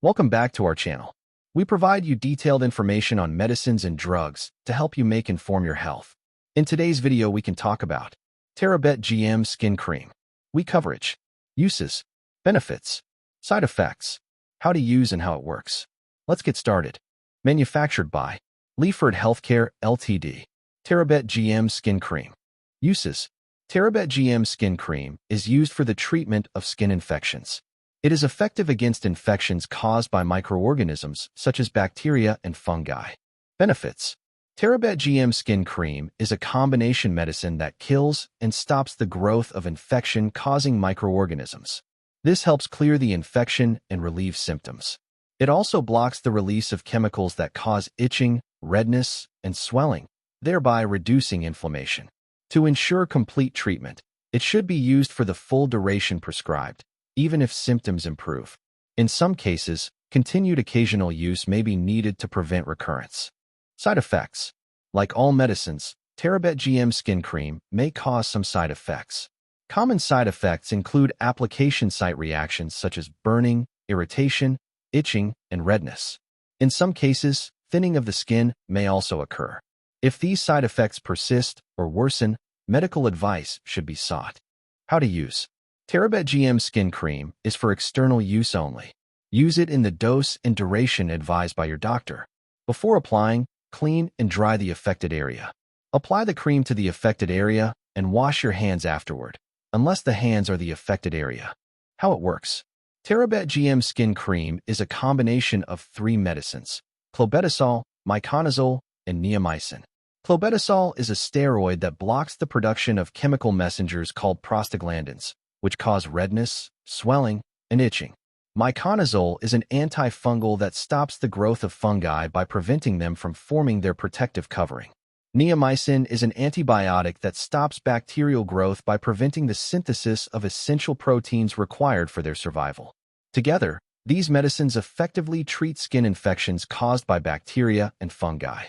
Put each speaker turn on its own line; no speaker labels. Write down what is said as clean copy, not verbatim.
Welcome back to our channel. We provide you detailed information on medicines and drugs to help you inform your health. In today's video, we can talk about Terabet GM Skin Cream. Coverage, uses, benefits, side effects, how to use and how it works. Let's get started. Manufactured by Leaford Healthcare Ltd. Terabet GM Skin Cream. Uses. Terabet GM Skin Cream is used for the treatment of skin infections. It is effective against infections caused by microorganisms such as bacteria and fungi. Benefits. Terabet GM Skin Cream is a combination medicine that kills and stops the growth of infection-causing microorganisms. This helps clear the infection and relieve symptoms. It also blocks the release of chemicals that cause itching, redness, and swelling, thereby reducing inflammation. To ensure complete treatment, it should be used for the full duration prescribed, even if symptoms improve. In some cases, continued occasional use may be needed to prevent recurrence. Side effects. Like all medicines, Terabet GM Skin Cream may cause some side effects. Common side effects include application site reactions such as burning, irritation, itching, and redness. In some cases, thinning of the skin may also occur. If these side effects persist or worsen, medical advice should be sought. How to use. Terabet GM Skin Cream is for external use only. Use it in the dose and duration advised by your doctor. Before applying, clean and dry the affected area. Apply the cream to the affected area and wash your hands afterward, unless the hands are the affected area. How it works. Terabet GM Skin Cream is a combination of 3 medicines: clobetasol, miconazole, and neomycin. Clobetasol is a steroid that blocks the production of chemical messengers called prostaglandins, which cause redness, swelling, and itching. Miconazole is an antifungal that stops the growth of fungi by preventing them from forming their protective covering. Neomycin is an antibiotic that stops bacterial growth by preventing the synthesis of essential proteins required for their survival. Together, these medicines effectively treat skin infections caused by bacteria and fungi.